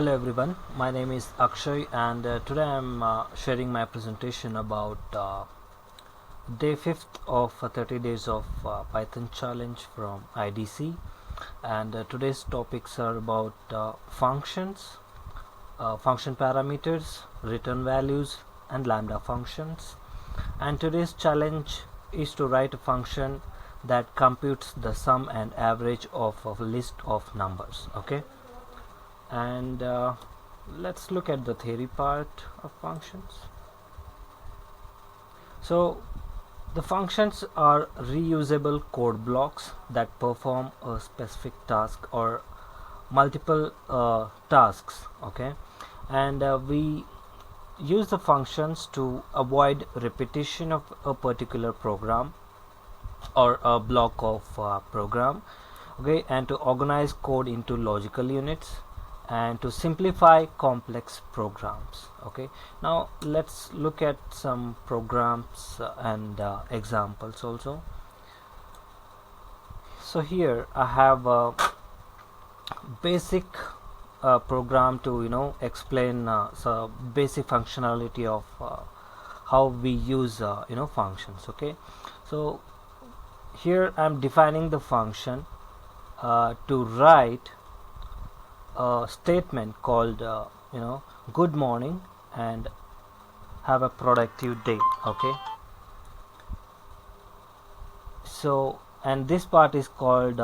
Hello everyone, my name is Akshay and today I am sharing my presentation about day 5th of 30 days of Python challenge from IDC, and today's topics are about functions, function parameters, return values and lambda functions. And today's challenge is to write a function that computes the sum and average of a list of numbers. Okay, and let's look at the theory part of functions. So the functions are reusable code blocks that perform a specific task or multiple tasks. Okay, and we use the functions to avoid repetition of a particular program or a block of program. Okay, and to organize code into logical units and to simplify complex programs. Okay, now let's look at some programs and examples also. So here I have a basic program to explain so basic functionality of how we use functions. Okay, so here I'm defining the function to write a statement called good morning and have a productive day. Okay, so and this part is called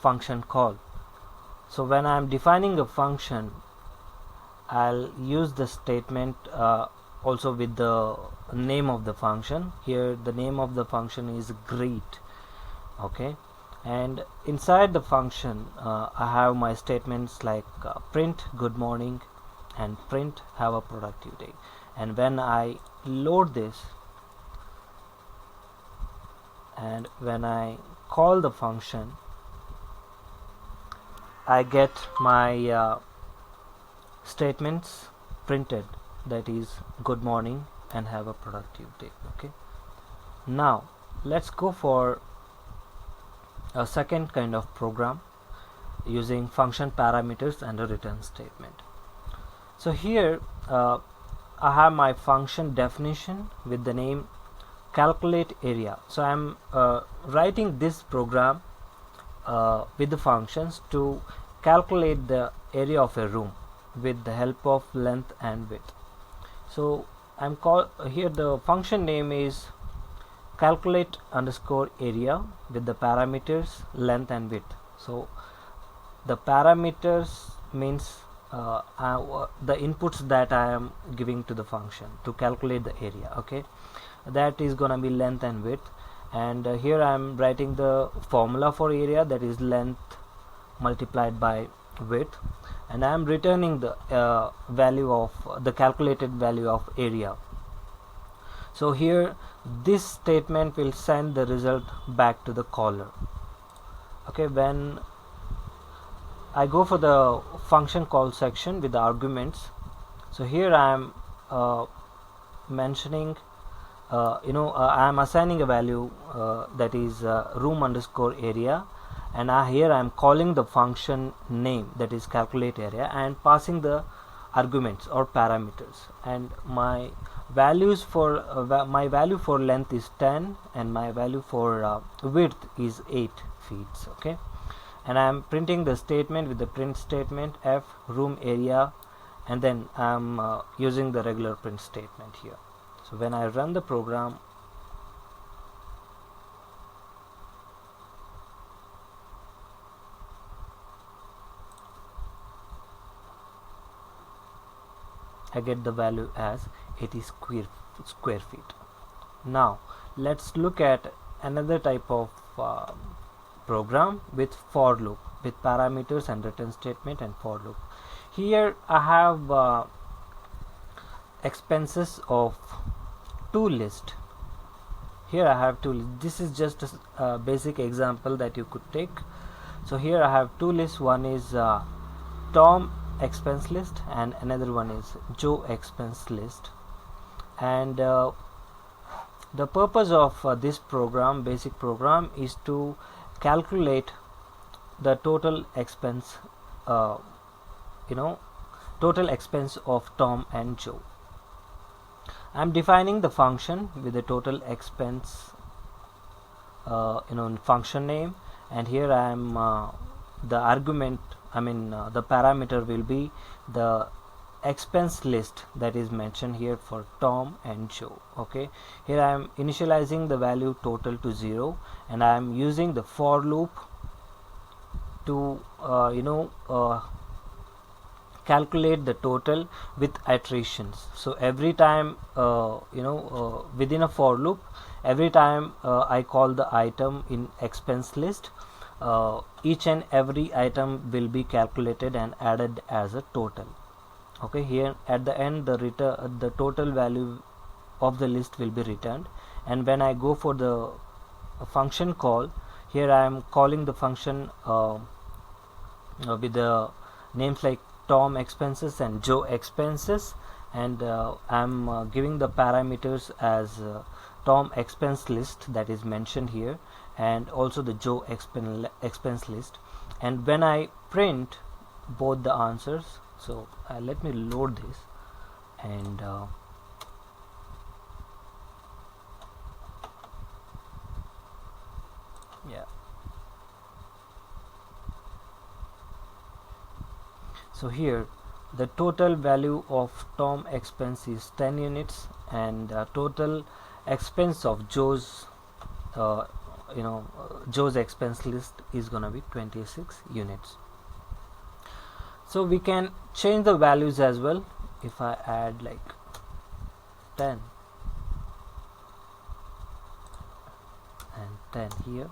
function call. So when I am defining a function, I'll use the statement also with the name of the function. Here the name of the function is greet. Okay, and inside the function I have my statements like print good morning and print have a productive day. And when I load this and when I call the function, I get my statements printed, that is good morning and have a productive day. Okay, now let's go for a second kind of program using function parameters and a return statement. So here I have my function definition with the name calculate area. So I'm writing this program with the functions to calculate the area of a room with the help of length and width. So I'm here the function name is calculate underscore area with the parameters length and width. So the parameters means the inputs that I am giving to the function to calculate the area. Okay, that is gonna be length and width. And here I am writing the formula for area, that is length multiplied by width, and I am returning the value of the calculated value of area. So here this statement will send the result back to the caller. Okay, when I go for the function call section with the arguments, so here I am mentioning I am assigning a value that is room underscore area, and here I am calling the function name, that is calculate area, and passing the arguments or parameters. And my values for my value for length is 10 and my value for width is 8 feet. Okay, and I am printing the statement with the print statement f room area, and then I am using the regular print statement here. So when I run the program, I get the value as 80 square feet. Now let's look at another type of program with for loop with parameters and return statement and for loop. Here I have expenses of two list. Here I have two lists. This is just a basic example that you could take. So here I have two lists. One is Tom expense list and another one is Joe expense list. And the purpose of this program, basic program, is to calculate the total expense total expense of Tom and Joe. I'm defining the function with the total expense function name, and here I am the argument, the parameter will be the expense list that is mentioned here for Tom and Joe. Okay, here I am initializing the value total to 0, and I am using the for loop to calculate the total with iterations. So every time within a for loop, every time I call the item in expense list, each and every item will be calculated and added as a total. Okay, here at the end the total value of the list will be returned, and when I go for the function call, here I am calling the function with the names like Tom expenses and Joe expenses, and I'm giving the parameters as Tom expense list that is mentioned here, and also the Joe expense list. And when I print both the answers, so let me load this, and yeah, so here the total value of Tom expense is 10 units, and total expense of Joe's Joe's expense list is gonna be 26 units. So we can change the values as well. If I add like 10 and 10 here,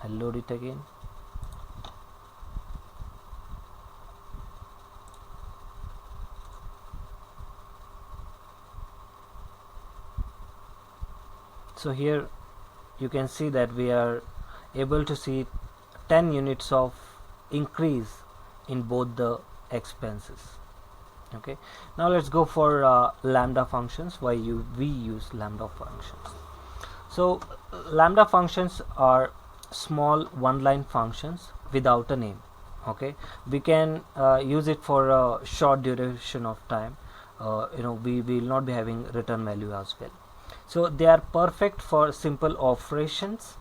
I load it again, so here you can see that we are able to see 10 units of increase in both the expenses. Okay, now let's go for lambda functions. Why we use lambda functions? So lambda functions are small one-line functions without a name. Okay, we can use it for a short duration of time. We will not be having return value as well. So they are perfect for simple operations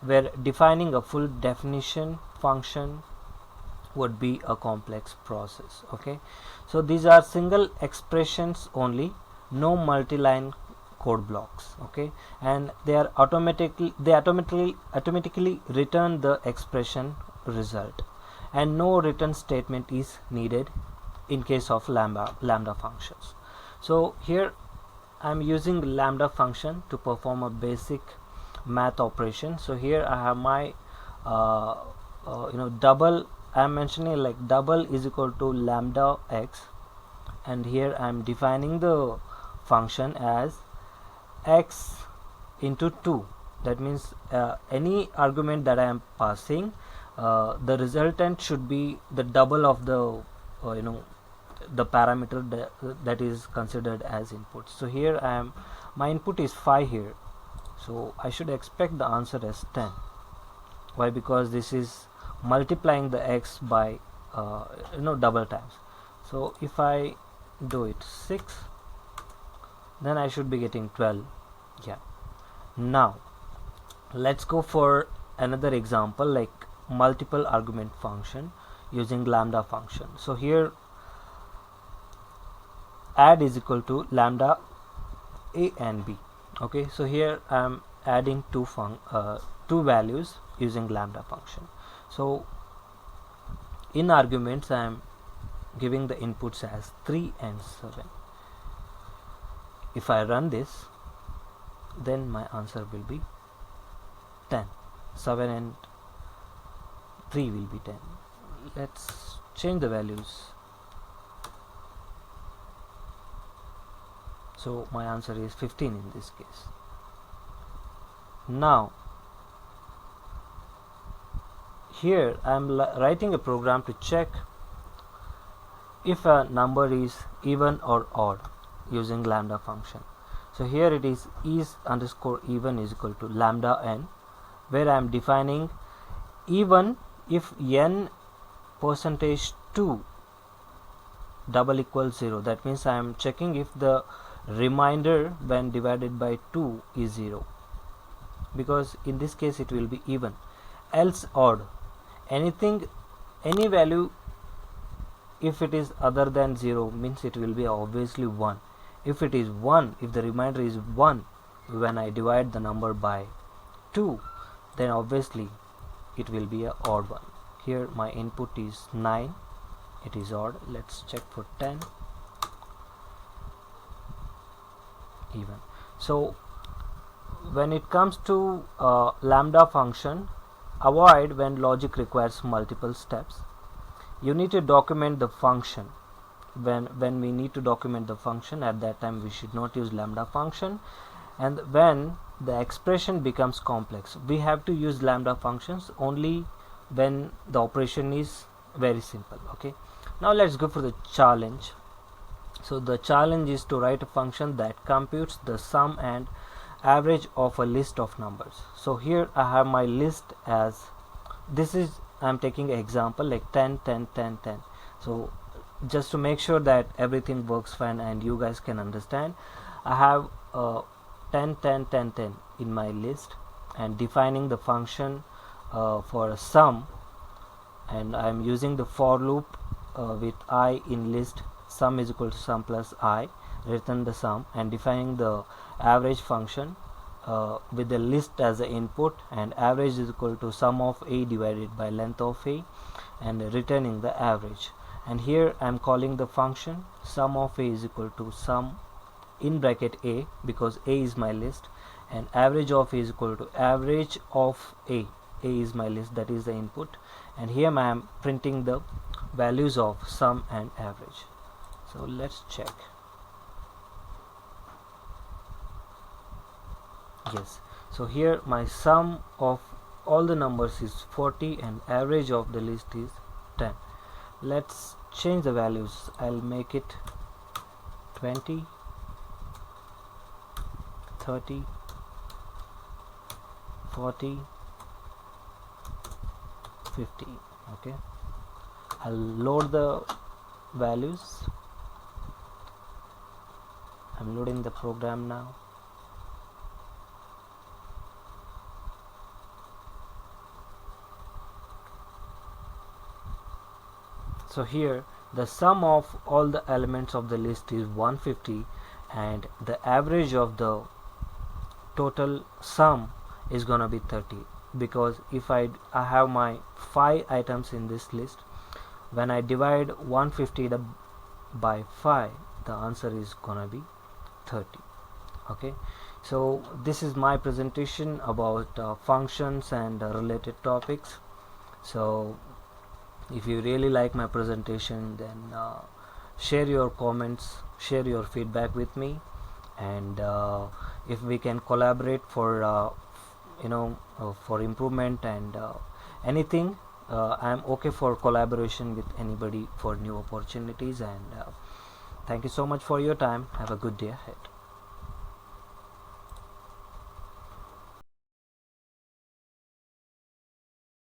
where defining a full definition function would be a complex process. Okay, so these are single expressions only, no multi-line code blocks. Okay, and they are automatically return the expression result, and no return statement is needed in case of lambda functions. So here I am using lambda function to perform a basic math operation. So here I have my double. I am mentioning like double is equal to lambda x, and here I am defining the function as x into 2. That means any argument that I am passing, the resultant should be the double of the the parameter that is considered as input. So here my input is 5 here, so I should expect the answer as 10. Why? Because this is multiplying the x by double times. So if I do it 6, then I should be getting 12. Yeah. Now let's go for another example, like multiple argument function using lambda function. So here add is equal to lambda a and b. Okay, so here I am adding two values using lambda function. So in arguments I am giving the inputs as 3 and 7. If I run this, then my answer will be 10. 7 and 3 will be 10. Let's change the values. So my answer is 15 in this case. Now here I am writing a program to check if a number is even or odd using lambda function. So here it is is_ even is equal to lambda n, where I am defining even if n %2 double equals 0. That means I am checking if the remainder when divided by 2 is 0, because in this case it will be even. Else odd, anything, any value if it is other than 0 means it will be obviously 1. If it is 1, if the remainder is 1 when I divide the number by 2, then obviously it will be a odd one. Here my input is 9, it is odd. Let's check for 10, even. So when it comes to lambda function, avoid when logic requires multiple steps. You need to document the function. When we need to document the function, at that time we should not use lambda function. And when the expression becomes complex, we have to use lambda functions only when the operation is very simple. Okay, now let's go for the challenge. So the challenge is to write a function that computes the sum and average of a list of numbers. So here I have my list as this is, I'm taking an example like 10 10 10 10. So just to make sure that everything works fine and you guys can understand, I have 10 10 10 10 in my list, and defining the function for a sum, and I am using the for loop with I in list sum is equal to sum plus I, return the sum, and defining the average function with the list as the input, and average is equal to sum of a divided by length of a, and returning the average. And here I am calling the function sum of a is equal to sum in bracket a, because a is my list, and average of a is equal to average of a is my list, that is the input, and here I am printing the values of sum and average. So let's check. Yes, so here my sum of all the numbers is 40 and average of the list is 10. Let's change the values. I'll make it 20, 30, 40, 50. Okay, I'll load the values. I'm loading the program now. So here the sum of all the elements of the list is 150, and the average of the total sum is gonna be 30, because if I have my 5 items in this list, when I divide 150 by 5, the answer is gonna be 30. Okay, so this is my presentation about functions and related topics. So if you really like my presentation, then share your comments, share your feedback with me, and if we can collaborate for for improvement and anything, I'm okay for collaboration with anybody for new opportunities. And thank you so much for your time. Have a good day ahead.